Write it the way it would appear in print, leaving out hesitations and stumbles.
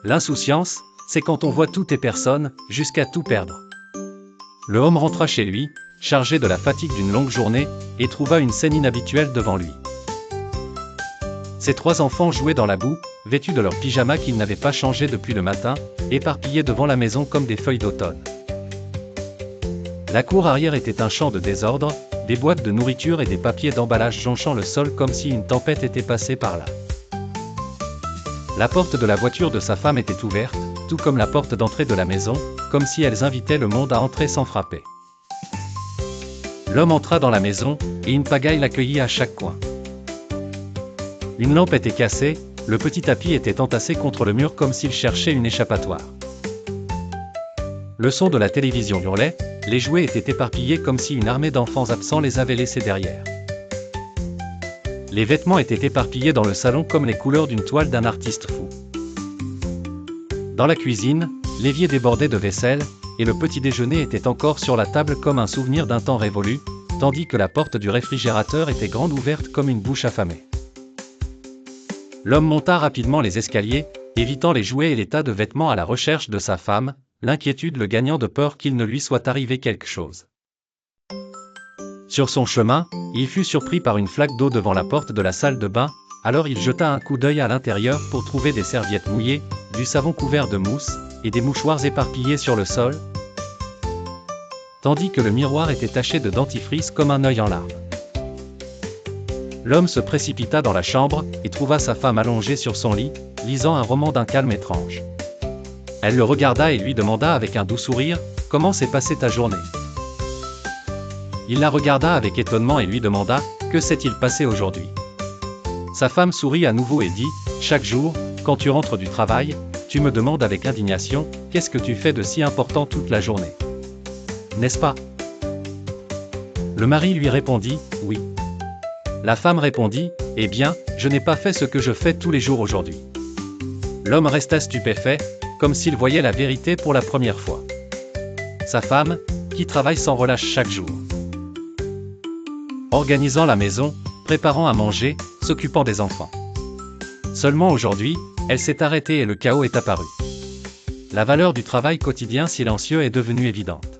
L'insouciance, c'est quand on voit tout et personne, jusqu'à tout perdre. Le homme rentra chez lui, chargé de la fatigue d'une longue journée, et trouva une scène inhabituelle devant lui. Ses 3 enfants jouaient dans la boue, vêtus de leurs pyjamas qu'ils n'avaient pas changés depuis le matin, éparpillés devant la maison comme des feuilles d'automne. La cour arrière était un champ de désordre, des boîtes de nourriture et des papiers d'emballage jonchant le sol comme si une tempête était passée par là. La porte de la voiture de sa femme était ouverte, tout comme la porte d'entrée de la maison, comme si elles invitaient le monde à entrer sans frapper. L'homme entra dans la maison, et une pagaille l'accueillit à chaque coin. Une lampe était cassée, le petit tapis était entassé contre le mur comme s'il cherchait une échappatoire. Le son de la télévision hurlait, les jouets étaient éparpillés comme si une armée d'enfants absents les avait laissés derrière. Les vêtements étaient éparpillés dans le salon comme les couleurs d'une toile d'un artiste fou. Dans la cuisine, l'évier débordait de vaisselle, et le petit déjeuner était encore sur la table comme un souvenir d'un temps révolu, tandis que la porte du réfrigérateur était grande ouverte comme une bouche affamée. L'homme monta rapidement les escaliers, évitant les jouets et les tas de vêtements à la recherche de sa femme, l'inquiétude le gagnant de peur qu'il ne lui soit arrivé quelque chose. Sur son chemin, il fut surpris par une flaque d'eau devant la porte de la salle de bain, alors il jeta un coup d'œil à l'intérieur pour trouver des serviettes mouillées, du savon couvert de mousse, et des mouchoirs éparpillés sur le sol, tandis que le miroir était taché de dentifrice comme un œil en larmes. L'homme se précipita dans la chambre, et trouva sa femme allongée sur son lit, lisant un roman d'un calme étrange. Elle le regarda et lui demanda avec un doux sourire, « Comment s'est passée ta journée ?» Il la regarda avec étonnement et lui demanda, « Que s'est-il passé aujourd'hui ?» Sa femme sourit à nouveau et dit, « Chaque jour, quand tu rentres du travail, tu me demandes avec indignation, qu'est-ce que tu fais de si important toute la journée ? N'est-ce pas ?» Le mari lui répondit, « Oui. » La femme répondit, « Eh bien, je n'ai pas fait ce que je fais tous les jours aujourd'hui. » L'homme resta stupéfait, comme s'il voyait la vérité pour la première fois. Sa femme, qui travaille sans relâche chaque jour, organisant la maison, préparant à manger, s'occupant des enfants. Seulement aujourd'hui, elle s'est arrêtée et le chaos est apparu. La valeur du travail quotidien silencieux est devenue évidente.